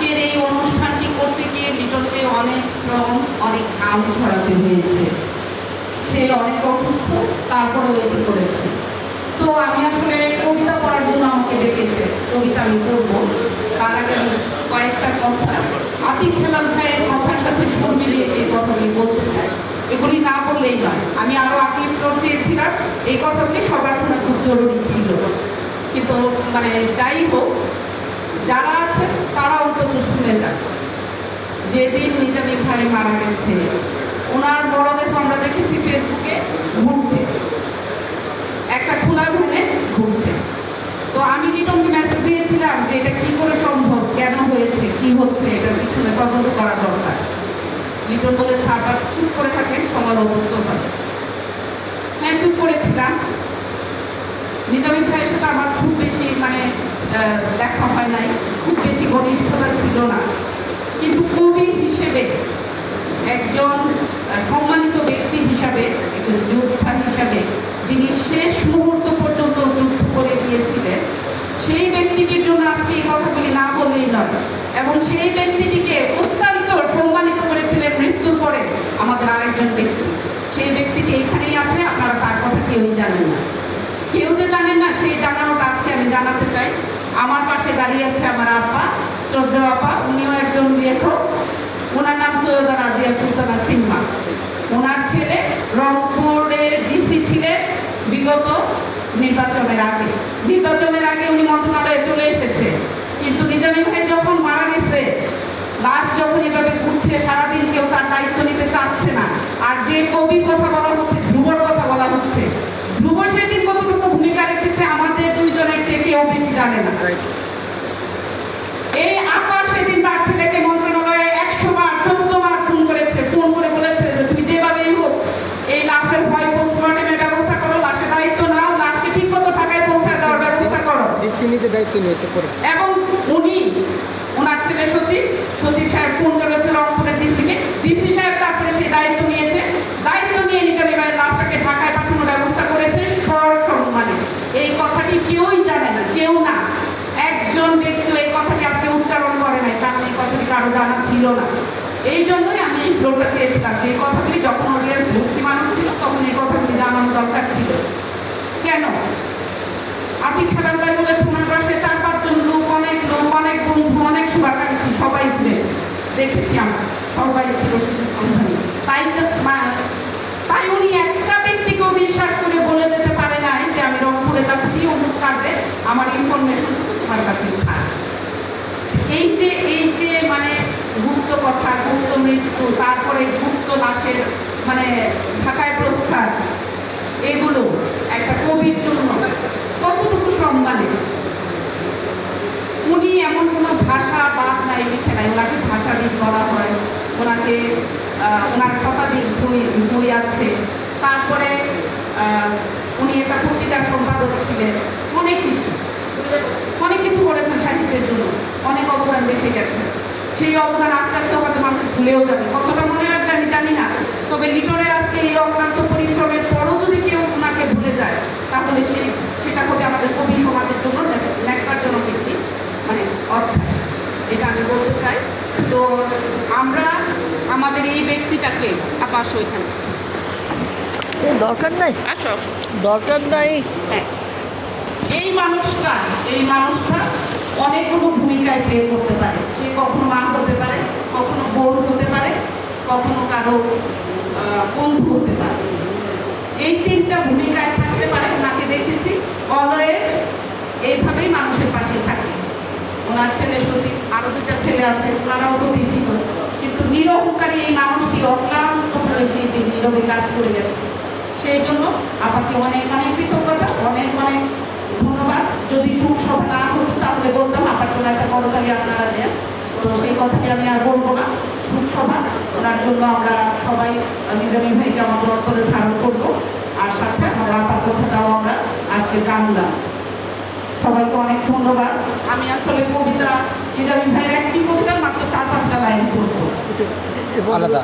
আজকের এই অনুষ্ঠানটি করতে গিয়ে লিটনকে অনেক শ্রম, অনেক ঘাম ঝরাতে হয়েছে। সে অনেক অসুস্থ, তারপরে এটি করেছে। তো আমি আসলে কবিতা পড়ার জন্য আমাকে ডেকেছে, কবিতা আমি পড়বো। তার আগে আমি কয়েকটা কথা আতিক হেলাল ভাইয়ের কথার সাথে সুর মিলিয়ে এই কথাগুলি বলতে চাই। এগুলি না বললেই নয়। আমি আরো আগে চেয়েছিলাম, এই কথাগুলি সবার শোনা খুব জরুরি ছিল, কিন্তু মানে যাই হোক, যারা আছেন তারা অন্তত শুনে যান। যেদিন নিজামী ভাই মারা গেছে, ওনার মরদেহ আমরা দেখেছি ফেসবুকে ঘুরছে, একটা খোলা ভ্যানে ঘুরছে। তো আমি লিটনকে মেসেজ দিয়েছিলাম যে এটা কি করে সম্ভব, কেন হয়েছে, কি হচ্ছে, এটার পিছনে তদন্ত করা দরকার। লিটন বলেছে আবার চুপ করে থাকেন, সময় অবস্থ হবে। হ্যাঁ, চুপ করেছিলাম। নিজামী ভাইয়ের সাথে আমার খুব বেশি দেখা হয় নাই, খুব বেশি ঘনিষ্ঠতা ছিল না, কিন্তু কবি হিসেবে, একজন সম্মানিত ব্যক্তি হিসাবে, একজন যোদ্ধা হিসাবে, যিনি শেষ মুহূর্ত পর্যন্ত যুদ্ধ করে গিয়েছিলেন, সেই ব্যক্তিটির জন্য আজকে এই কথাগুলি না বললেই নয়। এবং সেই ব্যক্তিটিকে অত্যন্ত সম্মানিত করেছিলেন মৃত্যুর পরে আমাদের আরেকজন ব্যক্তি। সেই ব্যক্তিটি এখানেই আছে, আপনারা তার কথা কেউই জানেন না। কেউ যে জানেন না, সেই জানানোটা আজকে আমি জানাতে চাই। আমার পাশে দাঁড়িয়ে আছে আমার আব্বা, শ্রদ্ধা আপা, উনিও একজন লেখক। ওনার নাম সৈয়দা রাজিয়া সুলতানা সিনহা। ওনার ছেলে রংপুরের ডিসি ছিলেন বিগত নির্বাচনের আগে উনি মন্ত্রণালয়ে চলে এসেছে। কিন্তু নিজামী ভাই যখন মারা গেছে, লাশ যখন এভাবে ঘুরছে সারাদিন, কেউ তার দায়িত্ব নিতে চাচ্ছে না। আর যে কবির কথা বলা হচ্ছে, ধ্রুবর কথা বলা হচ্ছে, ধ্রুব সেদিন কতটুকু ভূমিকা রেখেছে আমাদের দুইজনের চেয়ে কেউ বেশি জানে না। এই আপা সেদিন তার ছেলেকে মন্ত্রণালয়ে 100 বার 14 বার ফোন করেছে, ফোন করে বলেছে যে তুমি যেভাবেই হোক এই লাশের হয় পোস্টমর্টেমের ব্যবস্থা করো, লাশের দায়িত্ব নাও, লাশকে ঠিক মতো ঢাকায় পৌঁছায় দেওয়ার ব্যবস্থা করো। দায়িত্ব নিয়েছে এবং ওনার ছেলে সচিব সাহেব ফোন করেছে রংপুরের ডিসিকে, ডিসি সাহেব তারপরে সেই দায়িত্ব নিয়েছে। দায়িত্ব নিয়ে নিজামী ভাইয়ের লাশটাকে ঢাকায় পাঠানোর ব্যবস্থা করেছে সসম্মানে। এই কথাটি কেউই জানে না, কেউ না। একজন ব্যক্তি এই কথাটি আজকে উচ্চারণ করে নাই, কারণ এই কথাটি কারো জানা ছিল না। এই জন্যই আমি এই ফ্লোরটা চেয়েছিলাম যে এই কথাগুলি যখন অডিয়েন্স ভর্তি মানুষ ছিল, তখন এই কথাগুলি জানানো দরকার ছিল। কেন? আতিক হেলাল ভাই বলেছে ওনার পাশে 4-5 জন লোক, অনেক বন্ধু, অনেক শুভাকাঙ্ক্ষী, সবাই ঘুরেছে, দেখেছি আমরা, সবাই ছিল সন্ধানী। তাই উনি একটা ব্যক্তিকেও বিশ্বাস করে বলে যেতে পারে নাই যে আমি রংপুরে যাচ্ছি অমুক কাজে, আমার ইনফরমেশন তোমার কাছে থাক। এই যে গুপ্ত কথা, গুপ্ত মৃত্যু, তারপরে গুপ্ত লাশের ঢাকায় প্রস্থান, এগুলো একটা কবির জন্য কতটুকু সম্মানের। উনি এমন কোনো ভাষা বাদ নাই, লিখে নাই। ওনাকে ভাষাবিদ বলা হয়, ওনাকে ওনার শতাধিক বই আছে। তারপরে উনি একটা পত্রিকার সম্পাদক ছিলেন, অনেক কিছু করেছেন সাহিত্যের জন্য, অনেক অবদান রেখে গেছেন। সেই অবদান আস্তে আস্তে হয়তো মানুষ ভুলেও যাবে, কতটা মনে রাখবে আমি জানি না। তবে লিটনের আজকে এই অক্লান্ত পরিশ্রমের পরও যদি কেউ ওনাকে ভুলে যায়, তাহলে সেটা হবে আমাদের কবি সমাজের জন্য লেখার জন্য একটি অর্থাৎ, এটা আমি বলতে চাই। তো আমরা আমাদের এই ব্যক্তিটাকে আবার ওইখানে দরকার নাই, হ্যাঁ, এই মানুষটা অনেকগুলো ভূমিকায় প্লে করতে পারে। সে কখনো মা হতে পারে, কখনো বোন হতে পারে, কখনো কারো বন্ধু হতে পারে। এই 3টা ভূমিকায় থাকতে পারে। ওনাকে দেখেছি অলওয়েজ এইভাবেই মানুষের পাশে থাকে। ওনার ছেলে সচিব, আরো 2টা ছেলে আছে, ওনারাও প্রতিষ্ঠিত, কিন্তু নিরহংকারী এই মানুষটি অক্লান্তভাবে সেই দিন নীরবে কাজ করে গেছে। সেই জন্য আপনাকে অনেক কৃতজ্ঞতা, অনেক ধন্যবাদ। যদি সুখ সভা না হতো তাহলে বলতাম আপনার জন্য একটা করতালি আপনারা দেন, তো সেই কথাটি আমি আর বলবো না। সুখ সভা, ওনার জন্য আমরা সবাই নিজামী ভাইকে আমাদের অন্তরে ধারণ করবো, আর সাথে আমাদের আপার কথাটাও আমরা আজকে জানলাম। সবাইকে অনেক ধন্যবাদ। আমি আসলে কবিতা, নিজামী ভাইয়ের একটি কবিতার মাত্র 4-5টা লাইন পড়বো। আলাদা।